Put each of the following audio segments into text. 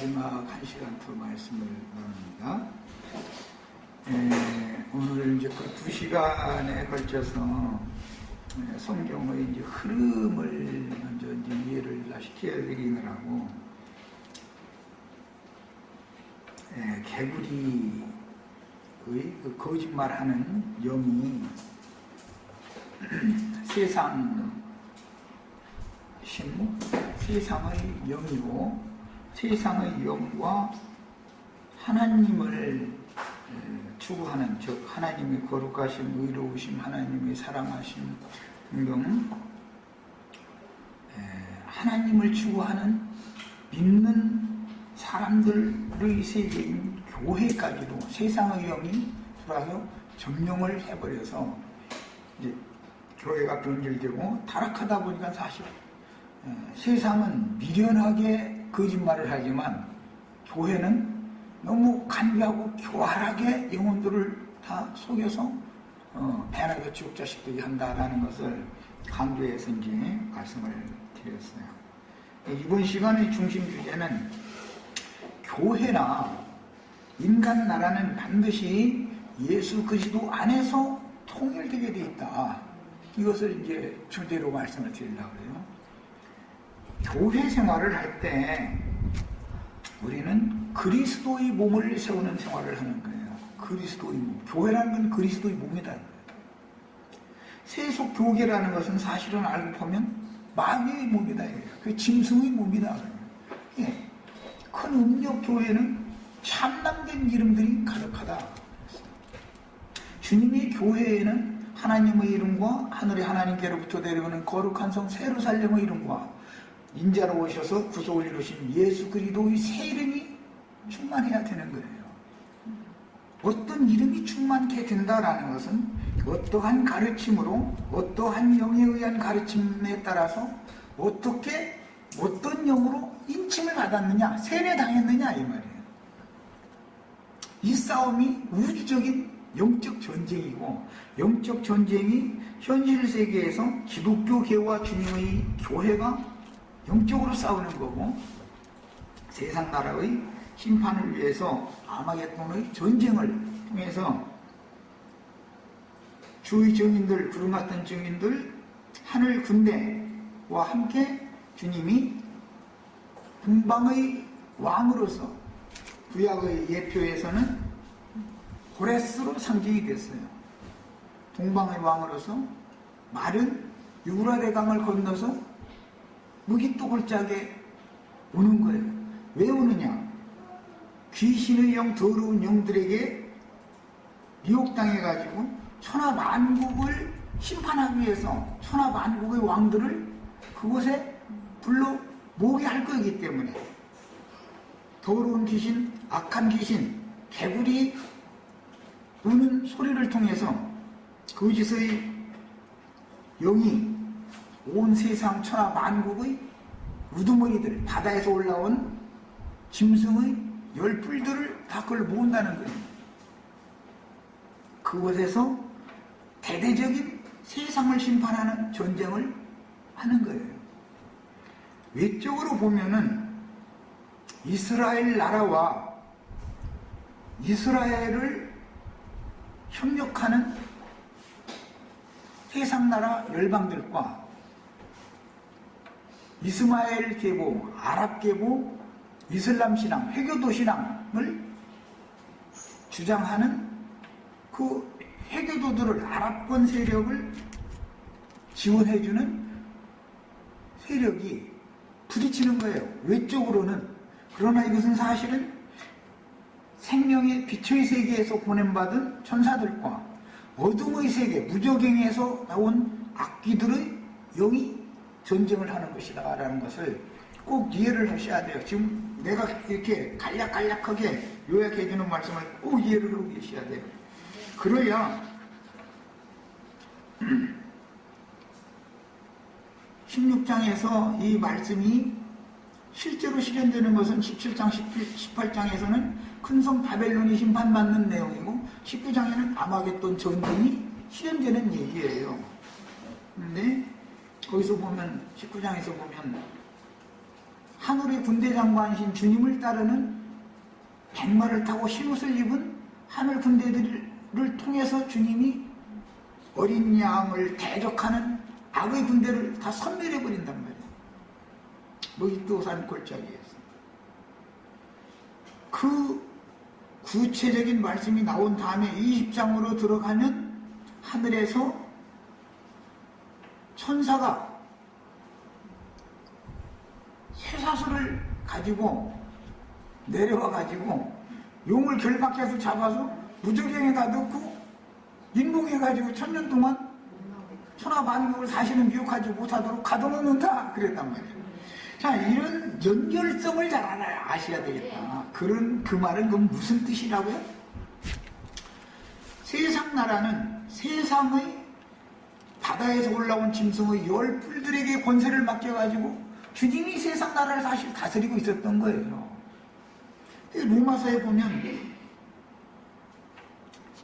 마지막 1시간 더 말씀을 나눕니다. 오늘 이제 그 2시간에 걸쳐서 성경의 이제 흐름을 먼저 이제 이해를 시켜드리느라고 개구리의 그 거짓말하는 영이 세상 신, 세상의 영이고 세상의 영과 하나님을 추구하는, 즉 하나님의 거룩하심, 의로우심, 하나님의 사랑하심 등등 하나님을 추구하는 믿는 사람들의 세계인 교회까지도 세상의 영이 들어와서 점령을 해버려서 이제 교회가 변질되고 타락하다 보니까 사실 세상은 미련하게 거짓말을 하지만 교회는 너무 간교하고 교활하게 영혼들을 다 속여서 배나게 지옥자식되게 한다라는 것을 강조해서 이제 말씀을 드렸어요. 이번 시간의 중심 주제는 교회나 인간 나라는 반드시 예수 그리스도 안에서 통일되게 돼 있다. 이것을 이제 주제로 말씀을 드리려고 해요. 교회 생활을 할 때 우리는 그리스도의 몸을 세우는 생활을 하는 거예요. 그리스도의 몸. 교회라는 건 그리스도의 몸이다. 세속 교계라는 것은 사실은 알고 보면 마귀의 몸이다. 그 짐승의 몸이다. 예. 큰 음력 교회는 참남된 이름들이 가득하다. 주님의 교회에는 하나님의 이름과 하늘의 하나님께로부터 내려오는 거룩한 성 세루살렘의 이름과 인자로 오셔서 구속을 이루신 예수 그리스도의 새 이름이 충만해야 되는 거예요. 어떤 이름이 충만케 된다라는 것은 어떠한 가르침으로, 어떠한 영에 의한 가르침에 따라서 어떻게, 어떤 영으로 인침을 받았느냐, 세례당했느냐 이 말이에요. 이 싸움이 우주적인 영적 전쟁이고, 영적 전쟁이 현실 세계에서 기독교계와 주님의 교회가 영적으로 싸우는 거고, 세상 나라의 심판을 위해서 아마겟돈의 전쟁을 통해서 주의 증인들, 구름 같은 증인들, 하늘 군대와 함께 주님이 동방의 왕으로서 구약의 예표에서는 호레스로 상징이 됐어요. 동방의 왕으로서 마른 유브라데 강을 건너서 무기토골짜기에 오는 거예요. 왜 오느냐? 귀신의 영, 더러운 영들에게 미혹당해가지고 천하만국을 심판하기 위해서 천하만국의 왕들을 그곳에 불러 모게 할 거기 때문에 더러운 귀신, 악한 귀신, 개구리 우는 소리를 통해서 거짓의 영이 온 세상 천하만국의 우두머리들, 바다에서 올라온 짐승의 열뿔들을 다 그걸 모은다는 거예요. 그곳에서 대대적인 세상을 심판하는 전쟁을 하는 거예요. 외적으로 보면은 이스라엘 나라와 이스라엘을 협력하는 세상 나라 열방들과 이스마엘 계보, 아랍 계보, 이슬람 신앙, 회교도 신앙을 주장하는 그 회교도들을, 아랍권 세력을 지원해주는 세력이 부딪히는 거예요. 외적으로는. 그러나 이것은 사실은 생명의 빛의 세계에서 보냄받은 천사들과 어둠의 세계, 무저갱에서 나온 악귀들의 영이 전쟁을 하는 것이다 라는 것을 꼭 이해를 하셔야 돼요. 지금 내가 이렇게 간략간략하게 요약해주는 말씀을 꼭 이해를 하고 계셔야 돼요. 그래야 16장에서 이 말씀이 실제로 실현되는 것은 17장, 18장에서는 큰성 바벨론이 심판받는 내용이고 19장에는 아마겟돈 전쟁이 실현되는 얘기예요. 근데 거기서 보면 19장에서 보면 하늘의 군대 장관이신 주님을 따르는 백마를 타고 흰옷을 입은 하늘 군대들을 통해서 주님이 어린 양을 대적하는 악의 군대를 다 섬멸해버린단 말이에요. 무익도산 골짜기에서. 그 구체적인 말씀이 나온 다음에 20장으로 들어가면 하늘에서 천사가 쇠사슬을 가지고 내려와 가지고 용을 결박해서 잡아서 무저갱에다 넣고 인봉해가지고 1000년 동안 천하만국을 다시는 미혹하지 못하도록 가둬놓는다 그랬단 말이에요. 자, 이런 연결성을 잘 아셔야 되겠다. 그 말은 그럼 무슨 뜻이라고요? 세상 나라는 세상의 바다에서 올라온 짐승의 열 뿔들에게 권세를 맡겨가지고 주님이 세상 나라를 사실 다스리고 있었던 거예요. 로마서에 보면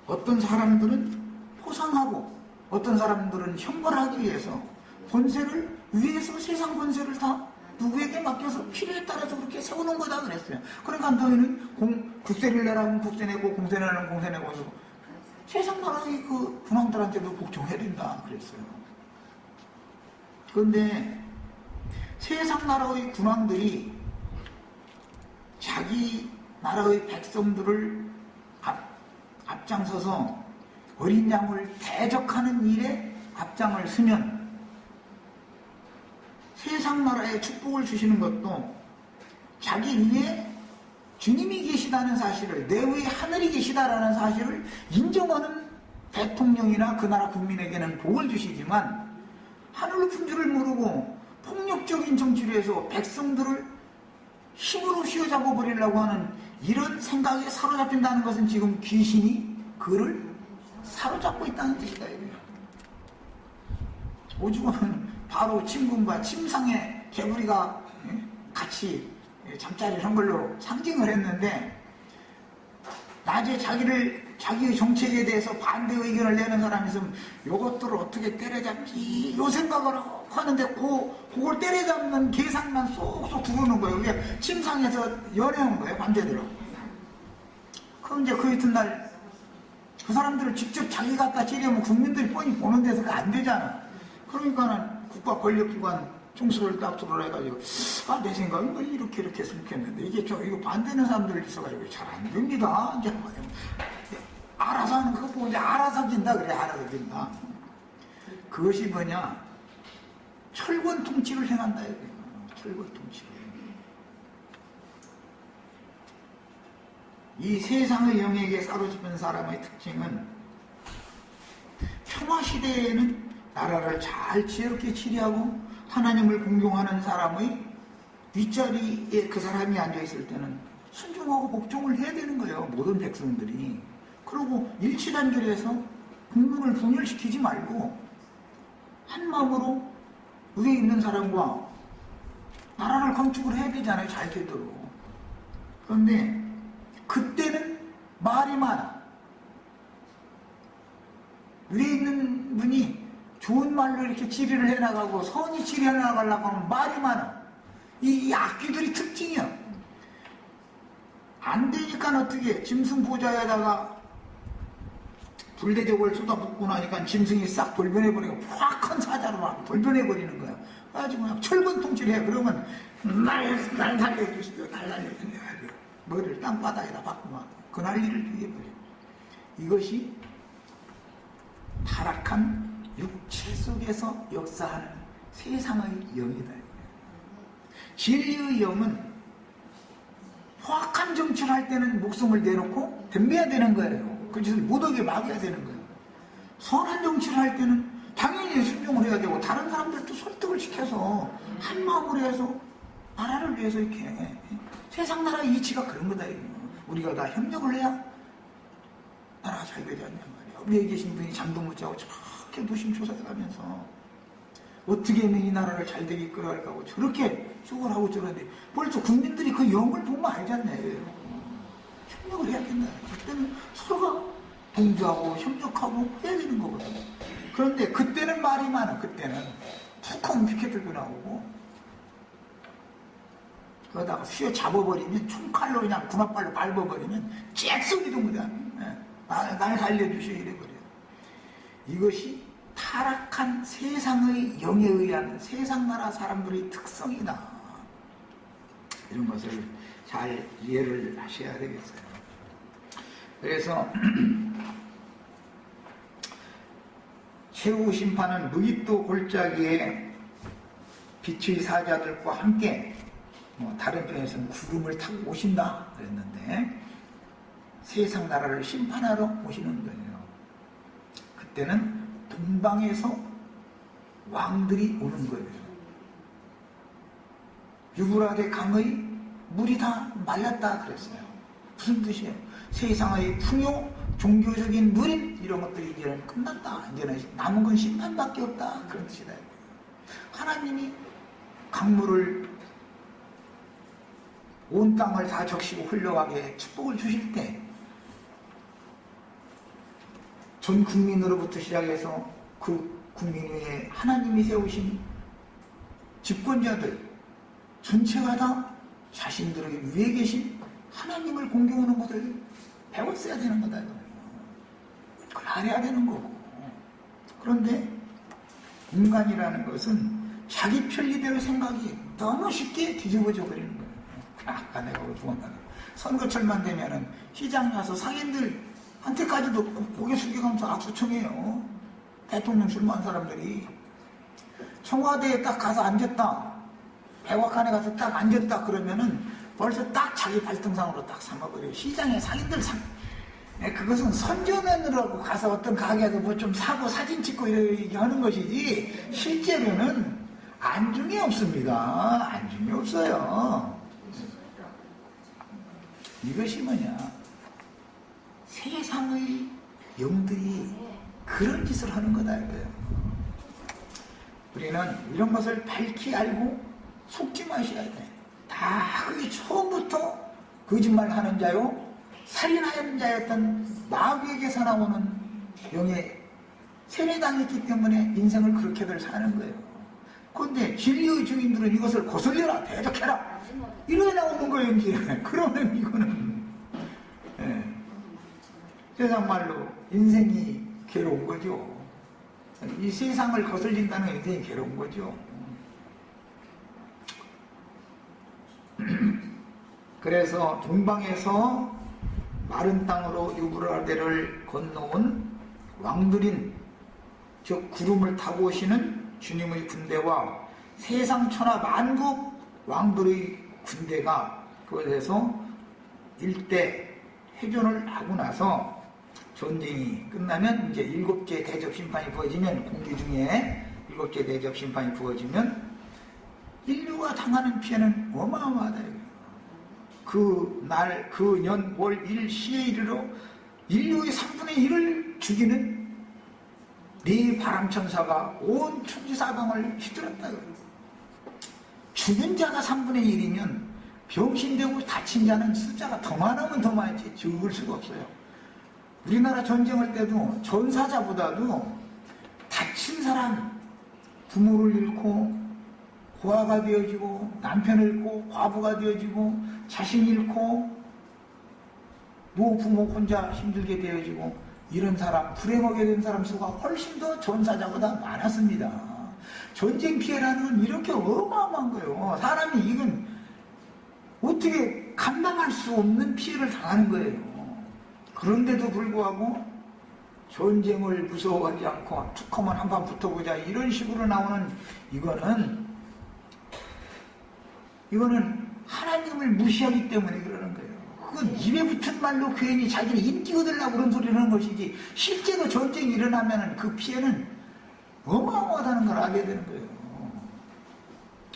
어떤 사람들은 포상하고 어떤 사람들은 형벌하기 위해서 권세를 위에서 세상 권세를 다 누구에게 맡겨서 필요에 따라서 그렇게 세우는 거다 그랬어요. 그러니까 너희는 국세를 내라면 국세 내고 공세 내라면 공세 내고 해서 세상 나라의 그 군왕들한테도 복종해야 된다 그랬어요. 그런데 세상 나라의 군왕들이 자기 나라의 백성들을 앞장서서 어린 양을 대적하는 일에 앞장을 서면 세상 나라에 축복을 주시는 것도 자기 위에 주님이 계시다는 사실을, 내 위에 하늘이 계시다라는 사실을 인정하는 대통령이나 그 나라 국민에게는 복을 주시지만 하늘 높은 줄을 모르고 폭력적인 정치를 해서 백성들을 힘으로 휘어잡아 버리려고 하는 이런 생각에 사로잡힌다는 것은 지금 귀신이 그를 사로잡고 있다는 뜻이다. 오죽하면 바로 침군과 침상에 개구리가 같이 잠자리를 한 걸로 상징을 했는데, 낮에 자기의 정책에 대해서 반대 의견을 내는 사람이 있으면 요것들을 어떻게 때려잡지 요 생각을 하는데 그걸 때려잡는 계산만 쏙쏙 두르는 거예요. 그게 침상에서 연애한 거예요, 밤새도록. 그럼 이제 그 이튿날 그 사람들을 직접 자기 갖다 찌르면 국민들이 뻔히 보는 데서 안 되잖아. 그러니까는 국가 권력기관 총수를 딱 들어해가지고 내 생각은 이렇게 했으면 좋겠는데 이거 반대하는 사람들 있어가지고 잘 안 됩니다. 이제 알아서 하는 거 보고 이제 알아서 진다 그래. 알아서 진다. 그것이 뭐냐? 철권 통치를 행한다. 철권 통치를. 이 세상의 영역에 사로잡힌 사람의 특징은 평화시대에는 나라를 잘 지혜롭게 치리하고 하나님을 공경하는 사람의 윗자리에 그 사람이 앉아있을 때는 순종하고 복종을 해야 되는 거예요. 모든 백성들이. 그리고 일치단결해서 국민을 분열시키지 말고 한 마음으로 위에 있는 사람과 나라를 건축을 해야 되잖아요. 잘 되도록. 그런데 그때는 말이 많아. 위에 있는 분이 좋은 말로 이렇게 지리를 해나가고 선이 지리해 나가려고 하면 말이 많아. 이 악귀들이 특징이야. 안 되니까 어떻게 짐승 보좌에다가 불대적을 쏟아붓고 나니까 짐승이 싹 돌변해버리고 확 큰 사자로 막 돌변해버리는 거야. 아주 그냥 철권 통치를 해. 그러면 날 살려주시오. 날 살려주시오. 머리를 땅바닥에다 박고 그 난리를 죽여버려. 이것이 타락한 육체 속에서 역사하는 세상의 영이다. 진리의 영은 포악한 정치를 할 때는 목숨을 내놓고 덤벼야 되는 거예요. 그 짓을 못하게 막아야 되는 거예요. 선한 정치를 할 때는 당연히 순종을 해야 되고 다른 사람들도 설득을 시켜서 한 마음으로 해서 나라를 위해서 이렇게 세상 나라의 이치가 그런 거다. 우리가 다 협력을 해야 나라가 잘 되지 않냔 말이야. 위에 계신 분이 잠도 못 자고 저렇게 노심초사해가면서 어떻게 하면 이 나라를 잘 되게 이끌어갈까고 저렇게 수고를 하고 저러는데 벌써 국민들이 그 영을 보면 알잖아요. 협력을 해야 된다. 그때는 서로가 동조하고 협력하고 해야 되는 거거든. 그런데 그때는 말이 많아. 그때는 툭하면 피켓 들고 나오고 그러다가 휘어 잡아버리면 총칼로 그냥 구막발로 밟아버리면 잭 소리도 못하면 날 살려주셔 이래버려요. 이것이 타락한 세상의 영에 의한 세상 나라 사람들의 특성이다. 이런 것을 잘 이해를 하셔야 되겠어요. 그래서 최후 심판은 무기또 골짜기에 빛의 사자들과 함께 다른 편에서는 구름을 타고 오신다 그랬는데 세상 나라를 심판하러 오시는 거예요. 그때는 동방에서 왕들이 오는 거예요. 유브라데 강의 물이 다 말랐다 그랬어요. 무슨 뜻이에요? 세상의 풍요, 종교적인 누림 이런 것들이 이제는 끝났다. 이제는 남은 건 심판밖에 없다. 그런 뜻이다. 하나님이 강물을 온 땅을 다 적시고 흘러가게 축복을 주실 때 전 국민으로부터 시작해서 그 국민 위에 하나님이 세우신 집권자들 전체가 다 자신들에게 위에 계신 하나님을 공경하는 것을 배웠어야 되는 거다. 그걸 알아야 되는 거고. 그런데 인간이라는 것은 자기 편리대로 생각이 너무 쉽게 뒤집어져 버리는 거예요. 아까 내가 어두웠다가 선거철만 되면은 시장 가서 상인들한테까지도 고개 숙여가면서 악수 청해요. 대통령 출마한 사람들이 청와대에 딱 가서 앉았다, 백악관에 가서 딱 앉았다 그러면은 벌써 딱 자기 발등상으로 딱 삼아버려요. 시장에 상인들 그것은 선전하느라고 가서 어떤 가게에서 뭐 좀 사고 사진 찍고 이렇게 하는 것이지 실제로는 안중이 없습니다. 안중이 없어요. 이것이 뭐냐? 세상의 영들이 그런 짓을 하는 거다 이거예요. 우리는 이런 것을 밝히 알고 속지 마셔야 돼. 다 그게 처음부터 거짓말하는 자요, 살인하는 자였던 마귀에게서 나오는 영에 세뇌당했기 때문에 인생을 그렇게들 사는 거예요. 그런데 진리의 주인들은 이것을 거슬려라, 대적해라 이러게 나오는 거예요. 이제 그러면 이거는 세상 말로 인생이 괴로운 거죠. 이 세상을 거슬린다는 인생이 괴로운 거죠. 그래서 동방에서 마른 땅으로 유브라데를 건너온 왕들인 즉 구름을 타고 오시는 주님의 군대와 세상 천하 만국 왕들의 군대가 그것에서 일대 회전을 하고 나서 전쟁이 끝나면 이제 7째 대접 심판이 부어지면, 공기 중에 7째 대접 심판이 부어지면 인류가 당하는 피해는 어마어마하다. 그 날, 그 년, 월, 일, 시에 이르러 인류의 3분의 1을 죽이는 네 바람천사가 온 천지사방을 휘둘렀다. 죽은 자가 3분의 1이면 병신되고 다친 자는 숫자가 더 많으면 더 많지 적을 수가 없어요. 우리나라 전쟁할 때도 전사자보다도 다친 사람, 부모를 잃고 고아가 되어지고 남편을 잃고 과부가 되어지고 자신 잃고 노부모 혼자 힘들게 되어지고 이런 사람, 불행하게 된 사람 수가 훨씬 더 전사자보다 많았습니다. 전쟁 피해라는 건 이렇게 어마어마한 거예요. 사람이 이건 어떻게 감당할 수 없는 피해를 당하는 거예요. 그런데도 불구하고 전쟁을 무서워하지 않고 툭하면 한판 붙어보자 이런 식으로 나오는 이거는 하나님을 무시하기 때문에 그러는 거예요. 그건 입에 붙은 말로 괜히 자기는 인기 얻으려고 그런 소리를 하는 것이지 실제로 전쟁이 일어나면 그 피해는 어마어마하다는 걸 알게 되는 거예요.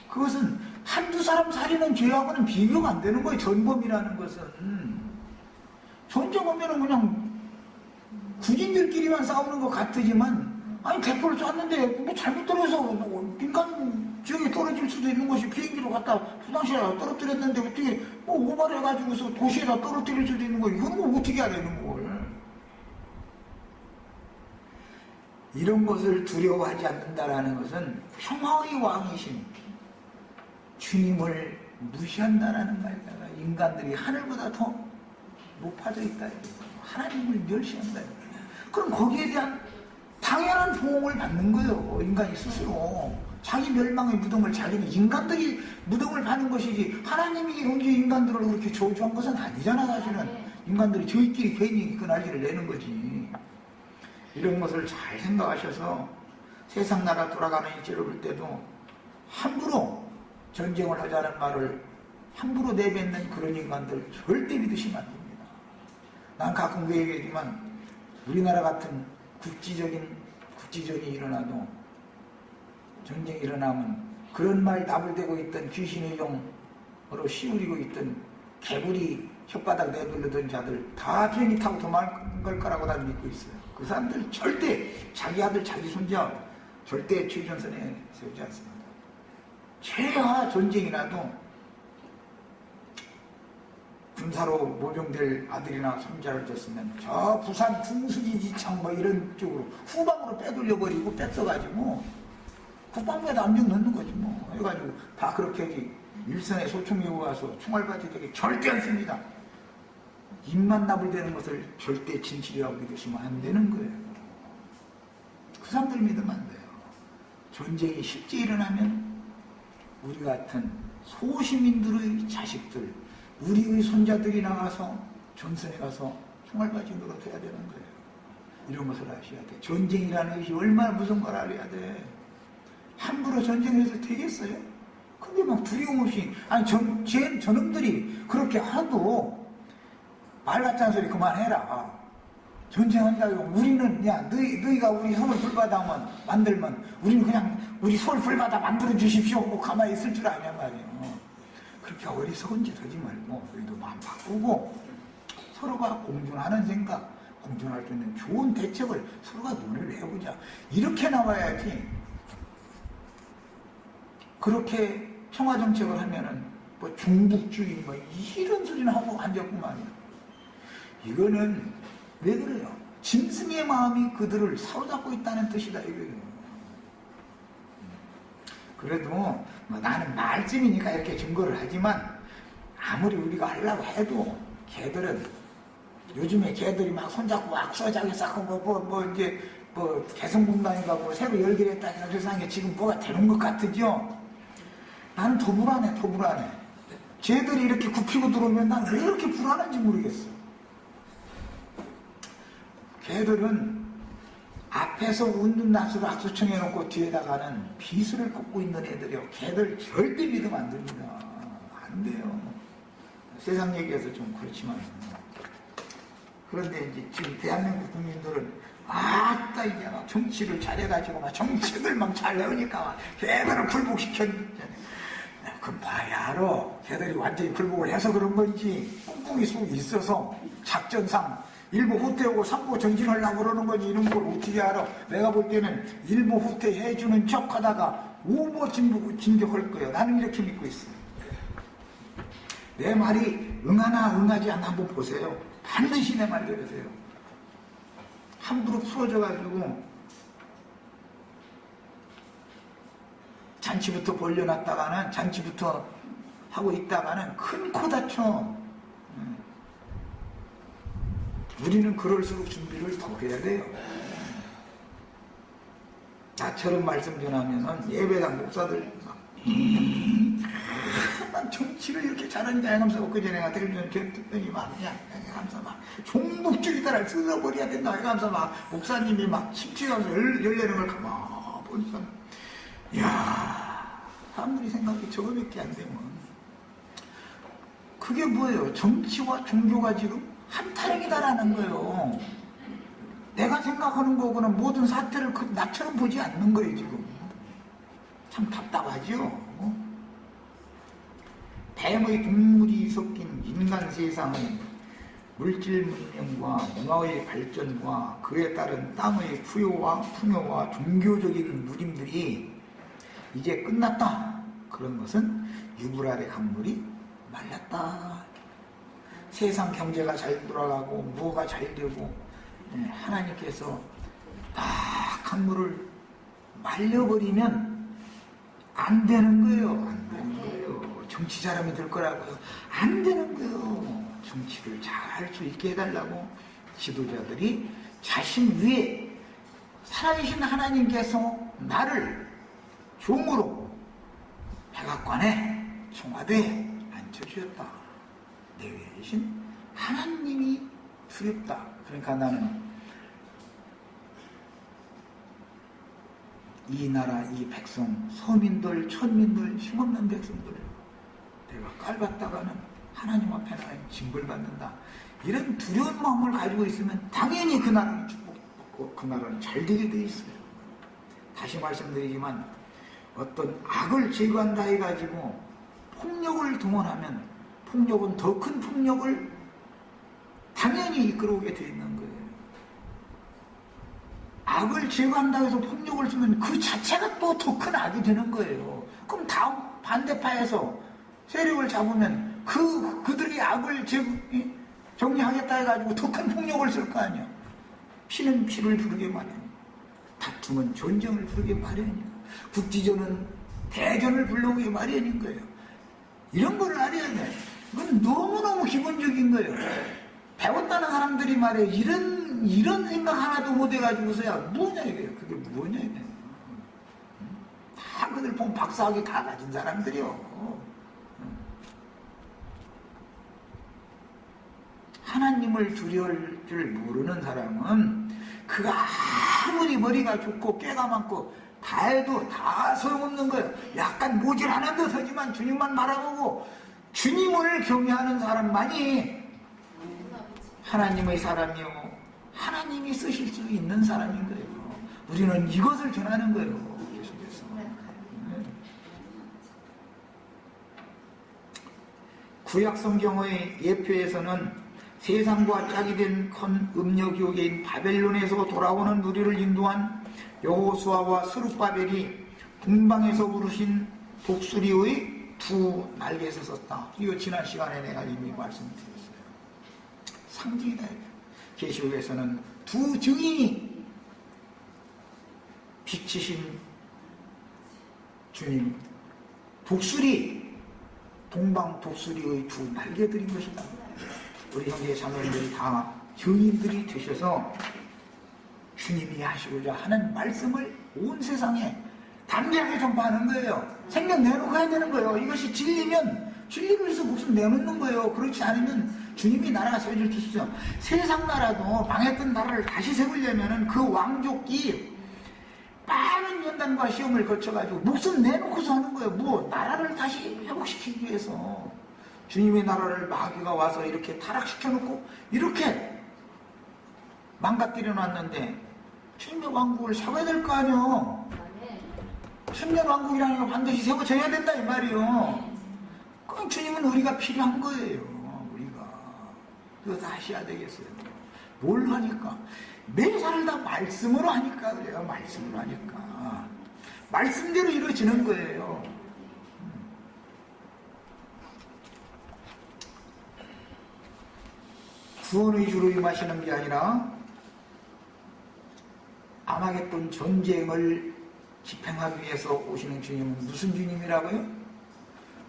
그것은 한두 사람 살리는 죄하고는 비교가 안 되는 거예요. 전범이라는 것은. 전쟁 오면은 그냥 군인들끼리만 싸우는 것 같으지만 아니 대포를 쐈는데 뭐 잘못 떨어져서 민간 지역에 떨어질 수도 있는 것이 비행기로 갖다 수당시에 떨어뜨렸는데 어떻게 오발해가지고서 도시에다 떨어뜨릴 수도 있는 거 이건 뭐 어떻게 해야 되는 걸. 이런 것을 두려워하지 않는다라는 것은 평화의 왕이신 주님을 무시한다라는 말이야. 인간들이 하늘보다 더 높아져 있다. 하나님을 멸시한다. 그럼 거기에 대한 당연한 보응을 받는 거예요. 인간이 스스로. 자기 멸망의 무덤을 자기는 인간들이 무덤을 파는 것이지 하나님이 언제 인간들을 그렇게 저주한 것은 아니잖아. 사실은 인간들이 저희끼리 괜히 그 난리를 내는 거지. 이런 것을 잘 생각하셔서 세상 나라 돌아가는 이치를 볼 때도 함부로 전쟁을 하자는 말을 함부로 내뱉는 그런 인간들 절대 믿으시면 안 됩니다. 난 가끔 그 얘기하지만 우리나라 같은 국지전이 일어나도 전쟁이 일어나면 그런 말 나불대고 있던 귀신의 영으로 시우리고 있던 개구리 혓바닥 내돌리던 자들 다 비행기 타고 도망갈 거라고 난 믿고 있어요. 그 사람들 절대 자기 아들 자기 손자 절대 최전선에 세우지 않습니다. 최하 전쟁이라도 군사로 모병될 아들이나 손자를 뒀으면 저 부산 풍수지지청 뭐 이런 쪽으로 후방으로 빼돌려버리고 뺏어가지고 국방부에다 압력 넣는 거지 뭐. 해가지고 다 그렇게 하지. 일선에 소총이고 와서 총알바지 되게 절대 않습니다. 입만 나불대는 것을 절대 진실이라고 믿으시면 안 되는 거예요. 그 사람들 믿으면 안 돼요. 전쟁이 실제 일어나면 우리 같은 소시민들의 자식들, 우리의 손자들이 나가서 전선에 가서 총알바지 노릇해야 되는 거예요. 이런 것을 아셔야 돼. 전쟁이라는 것이 얼마나 무서운 걸 알아야 돼. 함부로 전쟁해서 되겠어요? 근데 막 두려움 없이 아니 저놈들이 그렇게 하도 말 같지 소리 그만해라. 전쟁한다고 우리는 야 너희가 우리 손을 불받아 만들면 우리는 그냥 우리 손을 불받아 만들어 주십시오 하고 가만히 있을 줄 아냐 말이에요. 그렇게 어리석은 짓 하지 말고 너희도 마음 바꾸고 서로가 공존하는 생각, 공존할 수 있는 좋은 대책을 서로가 논의를 해보자. 이렇게 나와야지. 그렇게 평화정책을 하면은 뭐 중북주의 뭐 이런 소리는 하고 앉았구만요. 이거는 왜 그래요? 짐승의 마음이 그들을 사로잡고 있다는 뜻이다 이거예요. 그래도 뭐 나는 말쯤이니까 이렇게 증거를 하지만 아무리 우리가 하려고 해도 걔들은 요즘에 걔들이 막 손잡고 악수하자고 쌓고 뭐 이제 뭐 개성공단인가 뭐 새로 열기를 했다니까 세상에 지금 뭐가 되는 것 같으죠? 나는 더 불안해. 쟤들이 이렇게 굽히고 들어오면 난 왜 이렇게 불안한지 모르겠어. 걔들은 앞에서 웃는 낯으로 악수청 해놓고 뒤에다가는 비수를 꽂고 있는 애들이요. 걔들 절대 믿으면 안 됩니다. 안 돼요. 세상 얘기해서 좀 그렇지만. 그런데 이제 지금 대한민국 국민들은 아따 이제 막 정치를 잘해가지고 막 정치들 막 잘 나오니까 막 걔들을 굴복시켰잖아요. 그럼 봐야 알아. 걔들이 완전히 굴복을 해서 그런 건지 뿡뿡이 속에 있어서 작전상 일부 후퇴하고 삼보 전진하려고 그러는 거지. 이런 걸 어떻게 알아. 내가 볼 때는 일부 후퇴해주는 척하다가 오버 진격할 거예요. 나는 이렇게 믿고 있어요. 내 말이 응하나 응하지 않나 한번 보세요. 반드시 내 말 들으세요. 함부로 풀어져가지고 잔치부터 벌려놨다가는 잔치부터 하고 있다가는 큰 코 다쳐. 우리는 그럴수록 준비를 더 해야 돼요. 나처럼 말씀 전하면은 예배당 목사들 난 정치를 이렇게 잘하는지 알면서 엊그전에 가 텔레비전 듣더니 막 하면서 막 종북주의자를 쓸어버려야 된다 하면서 막 목사님이 막 심취하면서 열내는 걸 가만 보니까 이야 사람들이 생각이 저거밖에 안 되면 그게 뭐예요? 정치와 종교가 지금 한타령이다라는 거예요. 내가 생각하는 거고는 모든 사태를 나처럼 보지 않는 거예요 지금. 참 답답하죠. 뱀의 동물이 섞인 인간 세상은 물질 문명과 문화의 발전과 그에 따른 땅의 풍요와 종교적인 누림들이 이제 끝났다. 그런 것은 유브라데 강물이 말랐다. 세상 경제가 잘 돌아가고 뭐가 잘 되고 하나님께서 딱 강물을 말려버리면 안 되는 거예요. 안 되는 거예요. 정치 사람이 될 거라고요. 안 되는 거예요. 정치를 잘 할 수 있게 해달라고 지도자들이 자신 위에 살아계신 하나님께서 나를 종으로 백악관에 청와대에 앉혀주셨다. 내 위에 계신 하나님이 두렵다. 그러니까 나는 이 나라, 이 백성, 서민들, 천민들, 힘없는 백성들 내가 깔봤다가는 하나님 앞에 나는 징벌받는다. 이런 두려운 마음을 가지고 있으면 당연히 그 나라는 축복받고 그 나라는 잘 되게 돼 있어요. 다시 말씀드리지만 어떤 악을 제거한다 해가지고 폭력을 동원하면 폭력은 더 큰 폭력을 당연히 이끌어오게 돼 있는 거예요. 악을 제거한다 해서 폭력을 쓰면 그 자체가 또 더 큰 악이 되는 거예요. 그럼 다음 반대파에서 세력을 잡으면 그들이 악을 정리하겠다 해가지고 더 큰 폭력을 쓸 거 아니야. 피는 피를 부르게 마련이고 다툼은 전쟁을 부르게 마련이고 국지전은 대전을 불러오게 마련인 거예요. 이런 걸 알아야 돼. 이건 너무너무 기본적인 거예요. 배웠다는 사람들이 말해 이런 생각 하나도 못 해가지고서야 뭐냐 이거예요. 그게 뭐냐 이거예요. 다 그들 보면 박사학위 다 가진 사람들이요. 하나님을 두려울 줄 모르는 사람은 그가 아무리 머리가 좋고 꾀가 많고 다 해도 다 소용없는 거예요. 약간 모질하는 듯 하지만 주님만 바라보고 주님을 경외하는 사람만이 하나님의 사람이요 하나님이 쓰실 수 있는 사람인 거예요. 우리는 이것을 전하는 거예요. 계속해서. 구약 성경의 예표에서는 세상과 짝이 된 큰 음녀교계인 바벨론에서 돌아오는 무리를 인도한 여호수아와 스룹바벨이 동방에서 부르신 독수리의 두 날개에서 썼다. 이거 지난 시간에 내가 이미 말씀드렸어요. 상징이다. 계시록에서는 두 증인이 빛이신 주님 독수리 동방 독수리의 두 날개들인 것이다. 우리 형제 자매들이 다 증인들이 되셔서 주님이 하시고자 하는 말씀을 온 세상에 담대하게 전파하는 거예요. 생명 내놓고 해야 되는 거예요. 이것이 진리면 진리를 위해서 목숨 내놓는 거예요. 그렇지 않으면 주님이 나라가 세워질 것이죠. 세상 나라도 망했던 나라를 다시 세우려면 그 왕족이 많은 연단과 시험을 거쳐가지고 목숨 내놓고서 하는 거예요. 뭐 나라를 다시 회복시키기 위해서. 주님의 나라를 마귀가 와서 이렇게 타락시켜놓고 이렇게 망가뜨려 놨는데 주님의 왕국을 세워야 될 거 아니에요. 천년 왕국이라는 거 반드시 세워져야 된다 이 말이에요. 그럼 주님은 우리가 필요한 거예요. 우리가 그거 다 하셔야 되겠어요. 뭘 하니까 매사를 다 말씀으로 하니까 그래요. 말씀으로 하니까 말씀대로 이루어지는 거예요. 구원의 주로 임하시는 게 아니라 아마겟돈 전쟁을 집행하기 위해서 오시는 주님은 무슨 주님이라고요?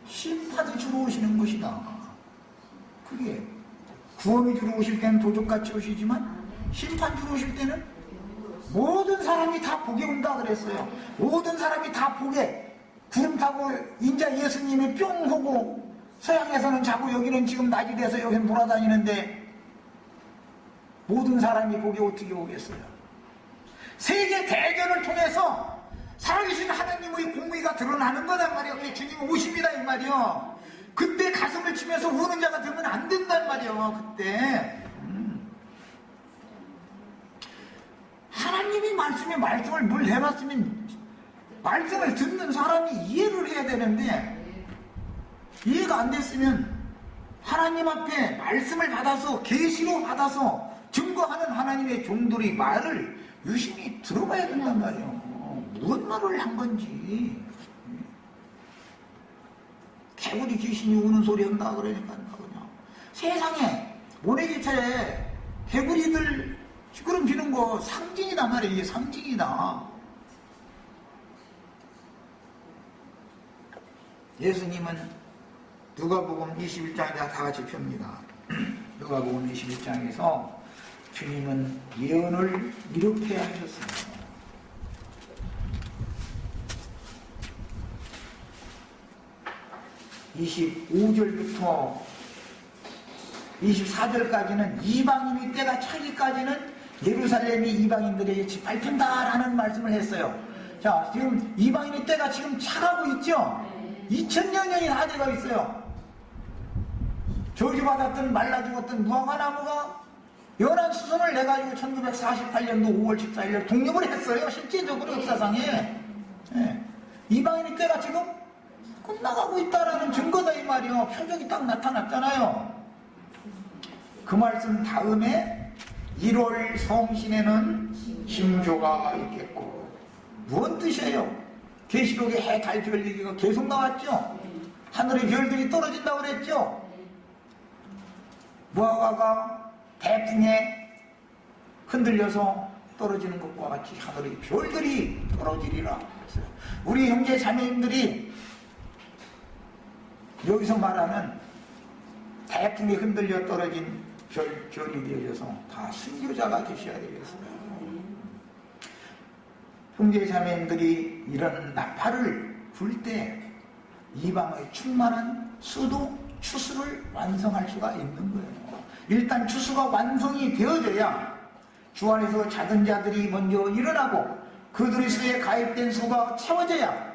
심판의 주로 오시는 것이다. 그게 구원의 주로 오실 때는 도적같이 오시지만 심판 주로 오실 때는 모든 사람이 다 복에 온다 그랬어요. 모든 사람이 다 복에 구름 타고 인자 예수님이 뿅 하고 서양에서는 자고 여기는 지금 낮이 돼서 여기 돌아다니는데 모든 사람이 복에 어떻게 오겠어요? 세계 대전을 통해서 살아계신 하나님의 공의가 드러나는 거란 말이에요. 그게 주님 오십니다 이 말이요. 그때 가슴을 치면서 우는 자가 되면 안 된단 말이에요. 그때 하나님이 말씀을 뭘 해봤으면 말씀을 듣는 사람이 이해를 해야 되는데 이해가 안 됐으면 하나님 앞에 말씀을 받아서 계시로 받아서 증거하는 하나님의 종들의 말을 유심히 들어봐야 된단 말이에요. 무슨 말을 한 건지. 개구리 귀신이 우는 소리 한다 그러니까 그냥 세상에 모래기차에 개구리들 시끄럼 비는 거 상징이다 말이에요. 이게 상징이다. 예수님은 누가복음 21장에 다 같이 펴니다. 누가복음 21장에서 주님은 예언을 이렇게 하셨어요. 25절부터 24절까지는 이방인의 때가 차기까지는 예루살렘이 이방인들에게 짓밟힌다라는 말씀을 했어요. 자, 지금 이방인의 때가 지금 차가고 있죠? 2000년이 다 되고 있어요. 저주받았던 말라 죽었던 무화과나무가 연한 수선을 내가지고 1948년도 5월 14일 독립을 했어요. 실제적으로 역사상에. 예. 이방인의 때가 지금 끝나가고 있다라는 증거다 이 말이요. 표적이 딱 나타났잖아요. 그 말씀 다음에 1월 성신에는 징조가 있겠고. 무슨 뜻이에요? 계시록에 해, 달, 별 얘기가 계속 나왔죠. 하늘의 별들이 떨어진다고 그랬죠. 무화과가 태풍에 흔들려서 떨어지는 것과 같이 하늘의 별들이 떨어지리라. 우리 형제 자매님들이 여기서 말하는 태풍에 흔들려 떨어진 별이 되어져서 다 순교자가 되셔야 되겠어요. 형제 자매님들이 이런 나팔을 불 때 이방의 충만한 수도 추수를 완성할 수가 있는 거예요. 일단 추수가 완성이 되어져야 주 안에서 자던 자들이 먼저 일어나고 그들의 수에 가입된 수가 채워져야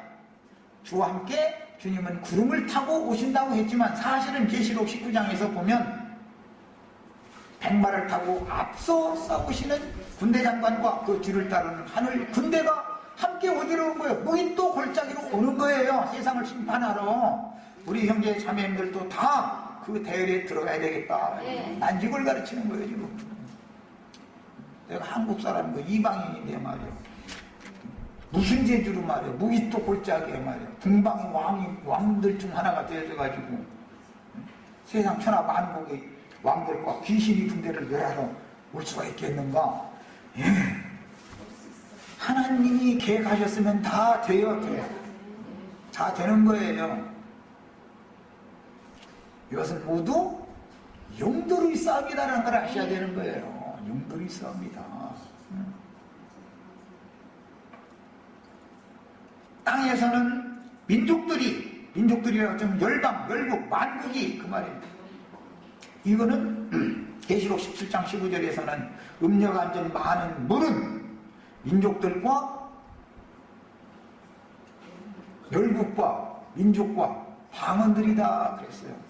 주와 함께 주님은 구름을 타고 오신다고 했지만 사실은 계시록 19장에서 보면 백마를 타고 앞서 싸우시는 군대 장관과 그 뒤를 따르는 하늘 군대가 함께 어디로 온 거예요? 무인도 골짜기로 오는 거예요. 세상을 심판하러. 우리 형제 자매님들도 다 그 대열에 들어가야 되겠다. 난직을 가르치는 거예요 지금. 내가 한국 사람이고 이방인인데 말이에요. 무슨 재주로 말이에요. 무인도 골짜기에 말이에요. 동방의 왕들 중 하나가 되어져가지고 세상 천하 만국의 왕들과 귀신이 군대를 멸하러 올 수가 있겠는가? 예. 하나님이 계획하셨으면 다 돼요. 다 되는 거예요. 이것은 모두 용도의 싸움이라는 걸 아셔야 되는 거예요. 용도의 싸움이다. 땅에서는 민족들이라고 좀 열방, 열국, 만국이 그 말이에요. 이거는 계시록 17장 15절에서는 음녀가 앉은 많은 물은 민족들과 열국과 민족과 방언들이다 그랬어요.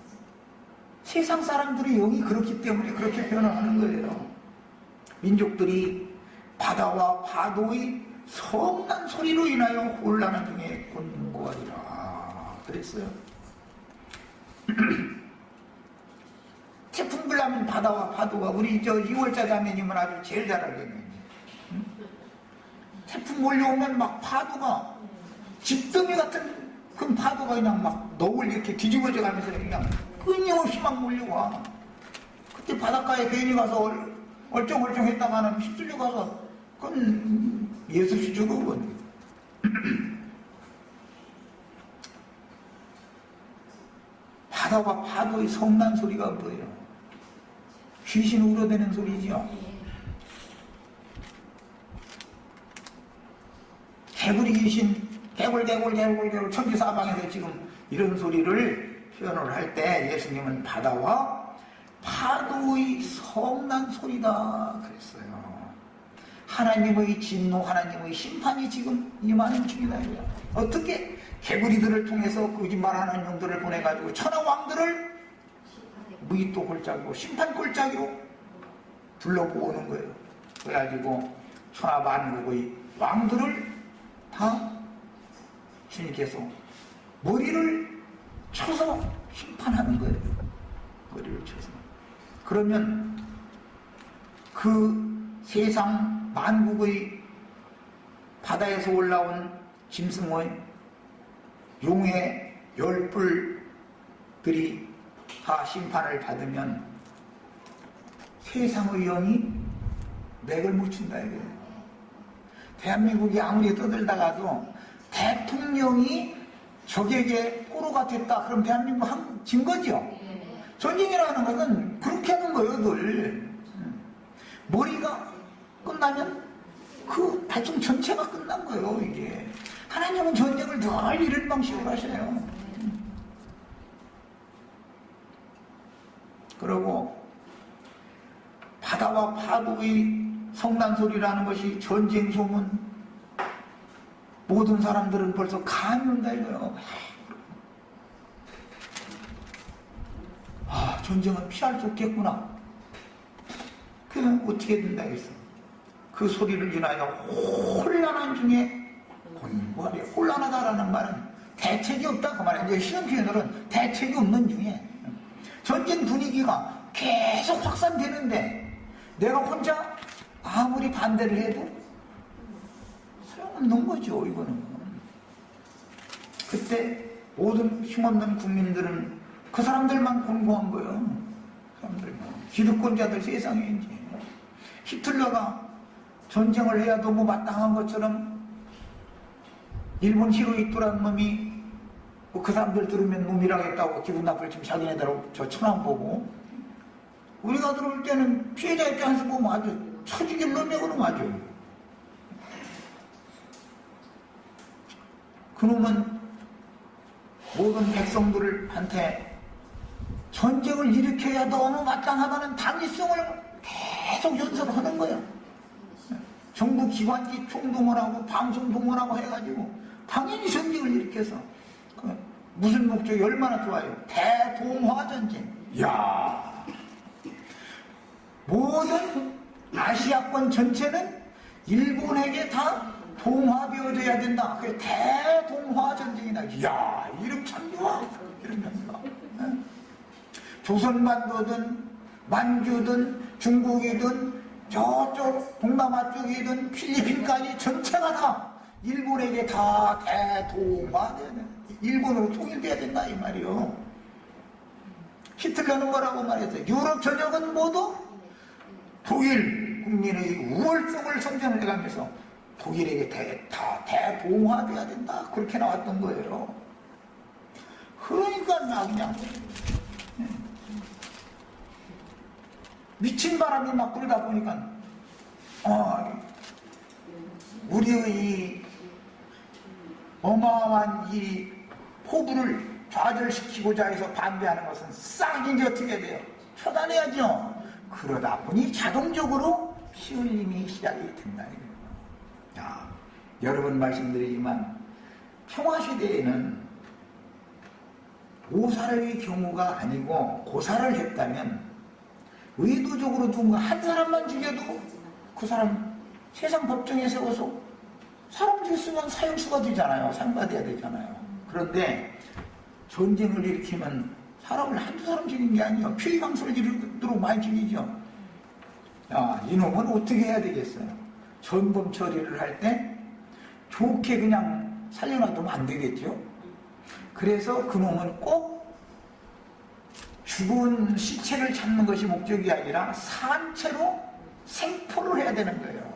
세상 사람들의 영이 그렇기 때문에 그렇게 표현을 하는 거예요. 민족들이 바다와 파도의 성난 소리로 인하여 혼란한 중에 곤고하리라 그랬어요. 태풍 불나면 바다와 파도가 우리 저 2월자 자매님은 아주 제일 잘 알겠네요. 태풍 몰려오면 막 파도가 집더미 같은 큰 파도가 그냥 막 너울 이렇게 뒤집어져 가면서 그냥 끊임없이 막 몰려와. 그때 바닷가에 괜히 가서 얼쩡얼쩡 했다가는 휩쓸려 가서 그건 예수씨 죽어버려. 바다와 파도의 성난 소리가 뭐예요? 귀신 울어대는 소리죠. 개구리 귀신 개굴 천지사방에서 지금 이런 소리를 표현을 할 때 예수님은 바다와 파도의 성난 소리다 그랬어요. 하나님의 진노, 하나님의 심판이 지금 임하는 중이다. 어떻게 개구리들을 통해서 거짓말하는 영들을 보내가지고 천하 왕들을 무인도 골짜기로 심판 골짜기로 둘러보는 거예요. 그래가지고 천하 만국의 왕들을 다 주님께서 머리를 쳐서 심판하는 거예요. 머리를 쳐서. 그러면 그 세상 만국의 바다에서 올라온 짐승의 용의 열뿔들이 다 심판을 받으면 세상의 영이 맥을 못 춘다 이거예요. 대한민국이 아무리 떠들다가도 대통령이 적에게 포로가 됐다. 그럼 대한민국 진 거죠. 전쟁이라는 것은 그렇게 하는 거예요, 늘. 머리가 끝나면 그 발전 전체가 끝난 거예요, 이게. 하나님은 전쟁을 늘 이런 방식으로 하셔요. 그리고 바다와 파도의 성난소리라는 것이 전쟁 소문, 모든 사람들은 벌써 감이 온다 이거예요. 아, 전쟁은 피할 수 없겠구나. 그냥 어떻게 된다 했어. 그 소리를 인하여 혼란한 중에 곤고하게. 혼란하다라는 말은 대책이 없다 그 말이야. 이제 쉬운 표현으로는 대책이 없는 중에 전쟁 분위기가 계속 확산되는데 내가 혼자 아무리 반대를 해도 소용없는 거죠, 이거는. 그때 모든 힘없는 국민들은 그 사람들만 곤고한 거예요. 사람들만. 기득권자들 세상에 이제. 히틀러가 전쟁을 해야 너무 마땅한 것처럼 일본 히로히토라는 놈이 그 사람들 들으면 놈이라겠다고 기분 나쁠 쯤 자기네들 저 천황 보고 우리가 들어올 때는 피해자 입장에서 보면 아주 처죽일 놈이야 그럼 아주. 그놈은 모든 백성들한테 전쟁을 일으켜야 너무 마땅하다는 당위성을 계속 연설하는 거예요. 정부 기관지 총동원하고 방송 동원하고 해가지고 당연히 전쟁을 일으켜서 무슨 목적이 얼마나 좋아요. 대동화 전쟁. 이야, 모든 아시아권 전체는 일본에게 다 동화되어져야 된다. 그게 대동화 전쟁이다. 이야, 이름 참 좋아. 이름 참 좋아. 조선반도든 만주든 중국이든 저쪽 동남아 쪽이든 필리핀까지 전체가 다 일본에게 다 대동화돼야 된다. 일본으로 통일돼야 된다 이 말이요. 히틀러는 뭐라고 말했어요? 유럽 전역은 모두 독일 국민의 우월성을 선전을 해가면서 독일에게 다 대동화돼야 된다. 그렇게 나왔던 거예요. 그러니까 나 그냥 미친 바람이 막 불다 보니까 우리의 이 어마어마한 이 포부를 좌절시키고자 해서 반대하는 것은 싹이지 어떻게 돼요? 처단해야죠. 그러다 보니 자동적으로 피 흘림이 시작이 된다는 거예요. 여러 번 말씀드리지만 평화시대에는 오살의 경우가 아니고 고살을 했다면 의도적으로 누군가 한 사람만 죽여도 그 사람 세상 법정에 세워서 사람 죽였으면 사형수가 되잖아요. 상받아야 되잖아요. 그런데 전쟁을 일으키면 사람을 한두 사람 죽인 게 아니에요. 피해강수를 이르도록 많이 죽이죠. 이놈은 어떻게 해야 되겠어요? 전범 처리를 할 때 좋게 그냥 살려놔두면 안 되겠죠. 그래서 그놈은 꼭 죽은 시체를 찾는 것이 목적이 아니라 산채로 생포를 해야 되는 거예요.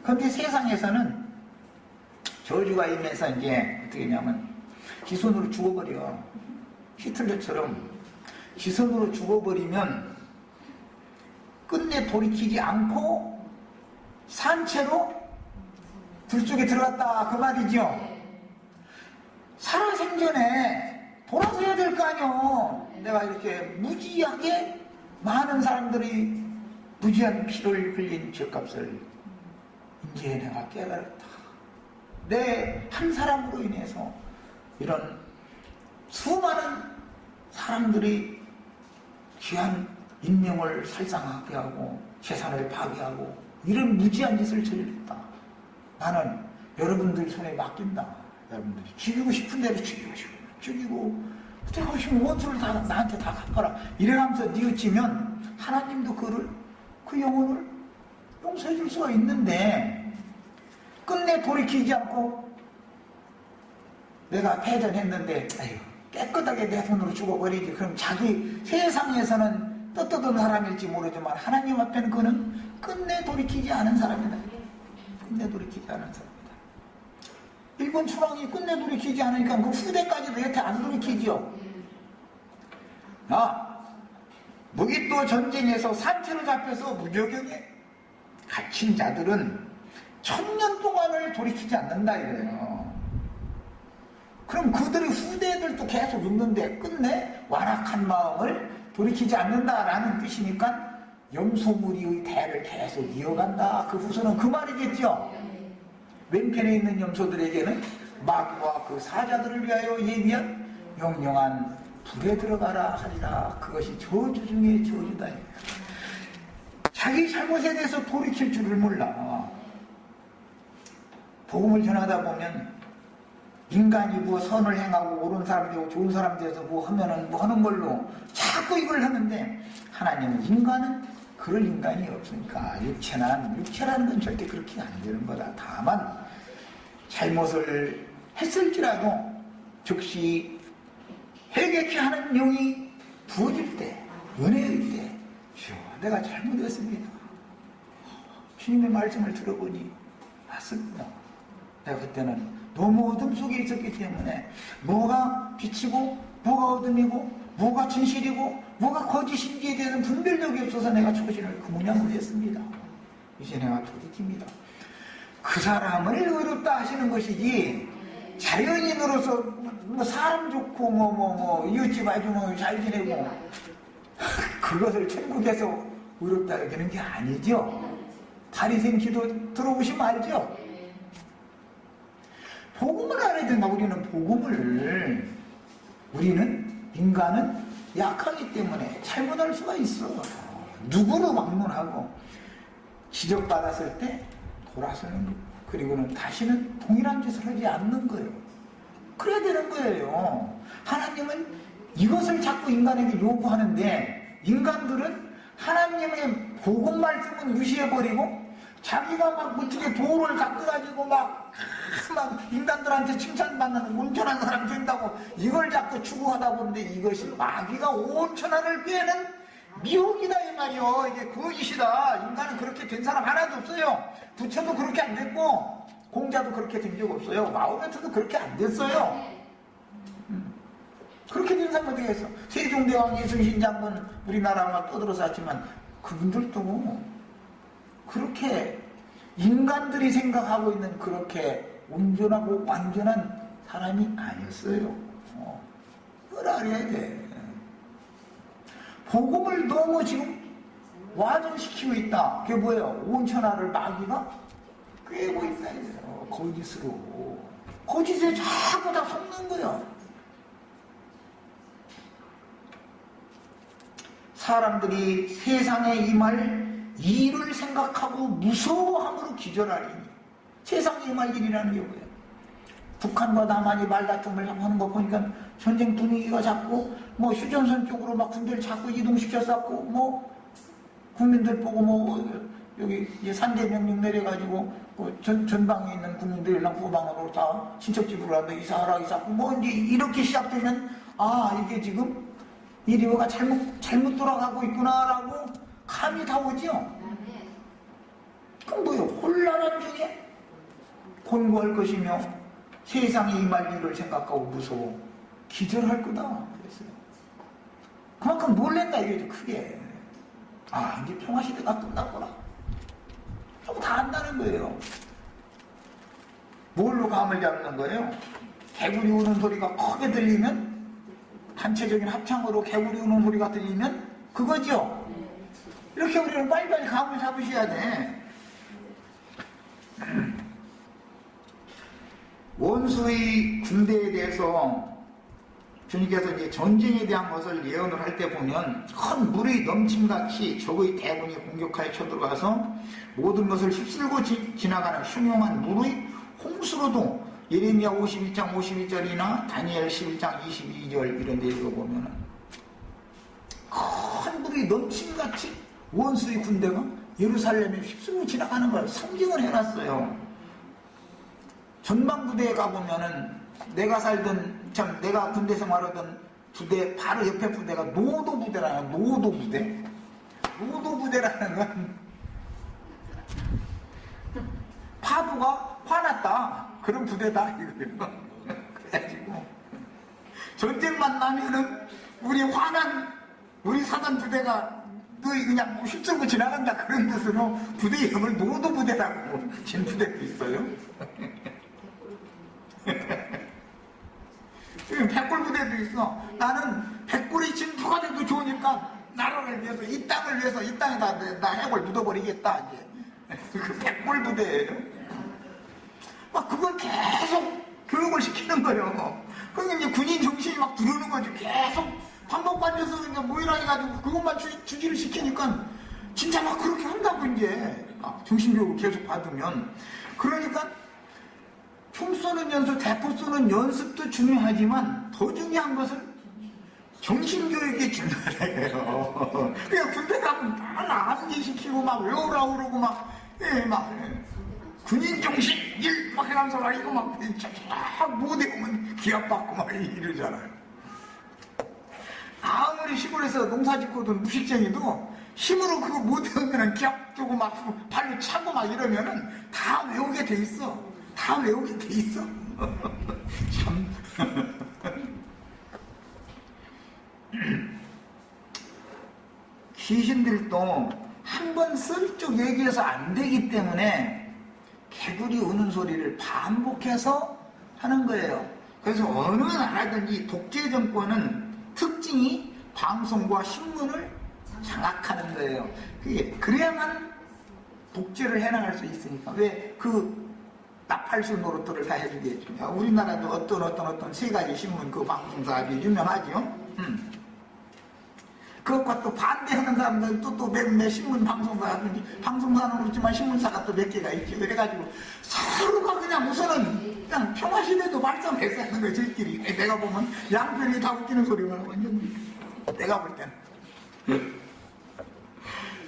그런데 세상에서는 저주가 임해서 이제 어떻게 하냐면 기손으로 죽어버려. 히틀러처럼 기손으로 죽어버리면 끝내 돌이키지 않고 산채로 들쪽에 들어갔다 그 말이죠. 살아생전에 돌아서야 될 거 아니요. 내가 이렇게 무지하게 많은 사람들이 무지한 피를 흘린 죄값을 이제 내가 깨달았다. 내 한 사람으로 인해서 이런 수많은 사람들이 귀한 인명을 살상하게 하고 재산을 파괴하고 이런 무지한 짓을 저질렀다. 나는 여러분들 손에 맡긴다. 여러분들이 죽이고 싶은 대로 죽이고 내가 지금 원수를 다 나한테 다 갚아라 이래가면서 뉘우치면 하나님도 그 영혼을 용서해 줄 수가 있는데 끝내 돌이키지 않고 내가 패전했는데 아유 깨끗하게 내 손으로 죽어버리지. 그럼 자기 세상에서는 떳떳한 사람일지 모르지만 하나님 앞에는 그는 끝내 돌이키지 않은 사람이다. 끝내 돌이키지 않은 사람이다. 일본 초랑이 끝내 돌이키지 않으니까 그 후대까지도 여태 안 돌이키지요. 무기또 전쟁에서 산채로 잡혀서 무적경에 갇힌 자들은 1000년 동안을 돌이키지 않는다 이거예요. 그럼 그들의 후대들도 계속 있는데 끝내 완악한 마음을 돌이키지 않는다라는 뜻이니까 염소무리의 대를 계속 이어간다. 그 후손은 그 말이겠죠. 왼편에 있는 염소들에게는 마귀와 그 사자들을 위하여 예비한 영영한 불에 들어가라 하리라. 그것이 저주 중에 저주다. 자기 잘못에 대해서 돌이킬 줄을 몰라. 복음을 전하다 보면 인간이 뭐 선을 행하고 옳은 사람 되고 좋은 사람 돼서 뭐 하면은 뭐 하는 걸로 자꾸 이걸 하는데, 하나님은 인간은 그럴 인간이 없으니까 육체라는 건 절대 그렇게 안 되는 거다. 다만 잘못을 했을지라도 즉시 회개케 하는 용이 부어질 때, 은혜의 때, 주여 내가 잘못했습니다. 주님의 말씀을 들어보니 맞습니다. 내가 그때는 너무 어둠 속에 있었기 때문에 뭐가 빛이고 뭐가 어둠이고 뭐가 진실이고 뭐가 거짓인지에 대한 분별력이 없어서 내가 초신을 그 모양으로 했습니다. 이제 내가 돌이킵니다. 그 사람을 의롭다 하시는 것이지 자연인으로서 뭐 사람 좋고 이웃집 아주 잘 지내고 그것을 천국에서 의롭다 여기는 게 아니죠. 바리새인 기도 들어보시면 알죠. 복음을 알아야 된다. 우리는 인간은 약하기 때문에 잘못할 수가 있어. 누구를 막론하고 지적받았을 때 돌아서는 거, 그리고는 다시는 동일한 짓을 하지 않는 거예요. 그래야 되는 거예요. 하나님은 이것을 자꾸 인간에게 요구하는데, 인간들은 하나님의 복음 말씀은 무시해버리고 자기가 막 어떻게 도를 닦아가지고 막 인간들한테 칭찬받는 온전한 사람 된다고 이걸 자꾸 추구하다 보는데, 이것이 마귀가 온 천하를 꿰는 미혹이다 이 말이요. 이게 거짓이다. 인간은 그렇게 된 사람 하나도 없어요. 부처도 그렇게 안 됐고 공자도 그렇게 된 적 없어요. 마호메트도 그렇게 안 됐어요. 그렇게 된 사람 어떻게 했어? 세종대왕, 이순신 장군 우리나라만 떠들어서 했지만 그분들도 그렇게 인간들이 생각하고 있는 그렇게 온전하고 완전한 사람이 아니었어요. 그걸 알아야 돼. 복음을 너무 지금 와전시키고 있다. 그게 뭐예요? 온 천하를 마귀가 꿰고 있다. 거짓으로. 거짓에 자꾸 다 속는 거야. 사람들이 세상에 임할 일을 생각하고 무서워함으로 기절하리니. 세상에 임할 일이라는 게 뭐예요? 북한과 남한이 말다툼을 하는 거 보니까 전쟁 분위기가 자꾸 휴전선 쪽으로 막 군대를 자꾸 이동시켰었고, 국민들 보고 여기 이제 산재 명령 내려가지고 전방에 있는 국민들이랑 후방으로 다 친척집으로 한다 이사하라 이사하고 이제 이렇게 시작되면 이게 지금 이리오가 잘못 돌아가고 있구나라고 감이 다 오죠. 그럼 뭐예요? 혼란한 중에 권고할 것이며 세상에 임할 일을 생각하고 무서워 기절할 거다 그랬어요. 그만큼 놀랬다 이거죠. 크게. 이제 평화시대가 끝났구나. 좀 다 안다는 거예요. 뭘로 감을 잡는 거예요? 개구리 우는 소리가 크게 들리면, 단체적인 합창으로 개구리 우는 소리가 들리면 그거죠. 이렇게 우리는 빨리빨리 감을 잡으셔야 돼. 원수의 군대에 대해서 주님께서 이제 전쟁에 대한 것을 예언을 할 때 보면 큰 물이 넘침같이 적의 대군이 공격하여 쳐들어가서 모든 것을 휩쓸고 지나가는 흉흉한 물의 홍수로도 예레미야 52장 52절이나 다니엘 11장 22절 이런 데 읽어보면 큰 물이 넘침같이 원수의 군대가 예루살렘에 휩쓸고 지나가는 걸 상징을 해놨어요. 전방부대에 가보면은 내가 군대 생활하던 부대 바로 옆에 부대가 노도부대라는 노도부대. 노도부대라는 건 파도가 화났다. 그런 부대다 이거예요. 그래가지고 전쟁만 나면은 우리 사단 부대가 너희 그냥 뭐 휩쓸고 지나간다 그런 뜻으로 부대 이름을 노도 부대라고 진 부대도 있어요. 백골 부대도 있어. 나는 백골이 진부가 돼도 좋으니까 나라를 위해서 이 땅을 위해서 이 땅에다 나 해골 묻어버리겠다 이제. 그 백골 부대예요. 막 그걸 계속 교육을 시키는 거예요. 그러니까 이제 군인 정신이 막 들어오는 거지. 계속 반복반복해서 이제 모이라 해가지고 그것만 주지를 시키니까 진짜 막 그렇게 한다고 이제 정신교육을 계속 받으면. 그러니까 총 쏘는 연습, 대포 쏘는 연습도 중요하지만 더 중요한 것은 정신교육이 중요해요. 그냥 군대 가면 다 암기시키고 막 외우라고 그러고 막 군인 정신 일 막 해가면서 막 이거 막 못 외우면 기합받고 막 이러잖아요. 아무리 시골에서 농사 짓고도 무식쟁이도 힘으로 그거 못 외우면 기합 주고 막 발로 차고 막 이러면은 다 외우게 돼 있어. 다 외우게 돼 있어. 참. 귀신들도 한 번 슬쩍 얘기해서 안 되기 때문에 개구리 우는 소리를 반복해서 하는 거예요. 그래서 어느 나라든지 독재 정권은 특징이 방송과 신문을 장악하는 거예요. 그래야만 독재를 해나갈 수 있으니까. 왜 나팔수 노릇들을 다 해주겠죠. 우리나라도 어떤 세 가지 신문 그 방송사 아주 유명하죠. 그것과 또 반대하는 사람들은 또 몇몇 신문 방송사는 그렇지만 신문사가 또 몇 개가 있죠. 그래가지고 서로가 그냥 우선은 그냥 평화시대도 말썽했어 하는 거예요. 저희끼리. 내가 보면 양편이 다 웃기는 소리만 하고 내가 볼 때는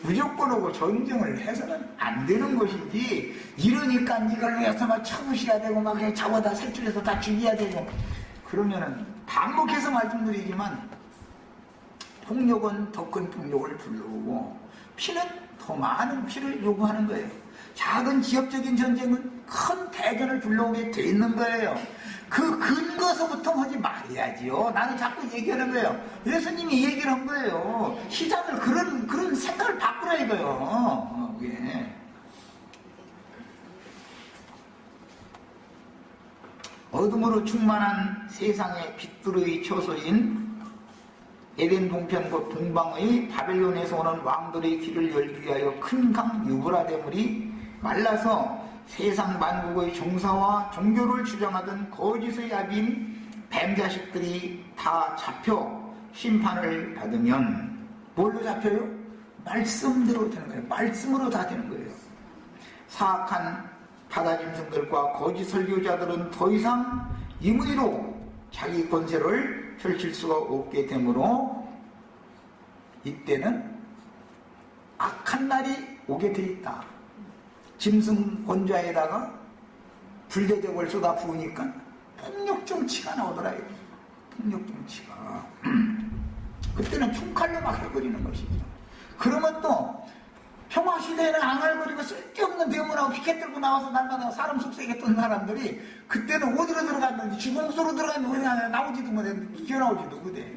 무조건 오고 전쟁을 해서는 안 되는 것이지, 이러니까 이걸 위해서 막 쳐부셔야 되고 막 잡아다 색출해서 다 죽여야 되고 그러면은 반복해서 말씀드리지만 폭력은 더 큰 폭력을 불러오고 피는 더 많은 피를 요구하는 거예요. 작은 지역적인 전쟁은 큰 대전을 불러오게 돼 있는 거예요. 그 근거서부터 하지 말아야지요. 나는 자꾸 얘기하는 거예요. 예수님이 얘기를 한 거예요. 시작을 그런 생각을 바꾸라 이거예요. 예. 어둠으로 충만한 세상의 빛들의 처소인 에덴 동편 곧 동방의 바벨론에서 오는 왕들의 길을 열기 위하여 큰 강 유브라데물이 말라서 세상 만국의 정사와 종교를 주장하던 거짓의 아비인 뱀자식들이 다 잡혀 심판을 받으면 뭘로 잡혀요? 말씀대로 되는 거예요. 말씀으로 다 되는 거예요. 사악한 바다짐승들과 거짓 설교자들은 더 이상 임의로 자기 권세를 펼칠 수가 없게 되므로 이때는 악한 날이 오게 돼 있다. 짐승 권좌에다가 불대접을 쏟아 부으니까 폭력 정치가 나오더라요. 폭력 정치가. 그때는 총칼로 막 해버리는 것이죠. 그러면 또 평화시대에는 앙알거리고 쓸데없는 대문하고 피켓 들고 나와서 날마다 사람 속삭였던 사람들이 그때는 어디로 들어갔는지 지공소로 들어갔는지 나오지도 못했는데 기어나오지도 못해.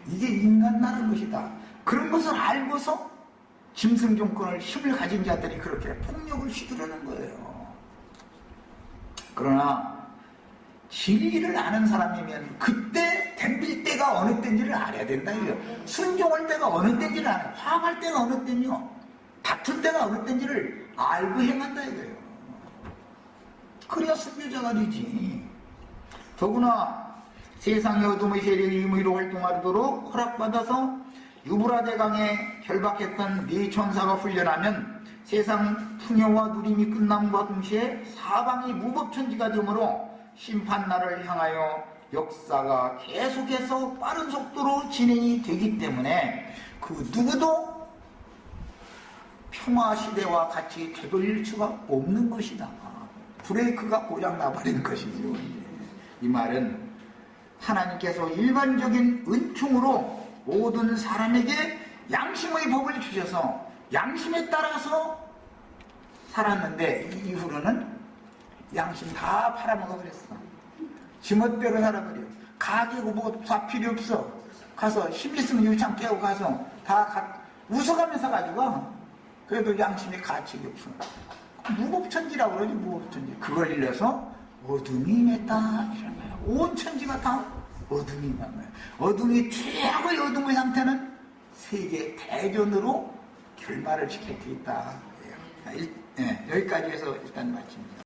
이게 인간나는 것이다. 그런 것을 알고서 짐승 정권을 힘을 가진 자들이 그렇게 폭력을 휘두르는 거예요. 그러나 진리를 아는 사람이면 그때 덤빌 때가 어느 때인지를 알아야 된다. 순종할 때가 어느 때인지를 알아요. 화할 때가 어느 때인지요. 다툴 때가 어느 때인지를 알고 행한다 이거예요. 그래야 순교자가 되지. 더구나 세상의 어둠의 세력이 임의로 활동하도록 허락받아서 유브라데강에 결박했던 네 천사가 훈련하면 세상 풍요와 누림이 끝남과 동시에 사방이 무법천지가 되므로 심판날을 향하여 역사가 계속해서 빠른 속도로 진행이 되기 때문에 그 누구도 평화시대와 같이 되돌릴 수가 없는 것이다. 브레이크가 고장나버린 것이죠. 이 말은 하나님께서 일반적인 은총으로 모든 사람에게 양심의 법을 주셔서 양심에 따라서 살았는데 이후로는 양심 다 팔아먹어버렸어. 지멋대로 살아버려. 가게고 뭐 다 필요 없어. 가서 힘 있으면 유창 깨고 가서 웃어가면서 가지고 그래도 양심의 가치가 없어. 무법천지라고 그러지. 무법천지. 그걸 일러서 어둠이 임했다 이런 거야. 온 천지가 다 어둠이 임한 거야. 어둠이 최고의 어둠의 상태는 세계 대전으로 결말을 시킬 수 있다. 여기까지 해서 일단 마칩니다.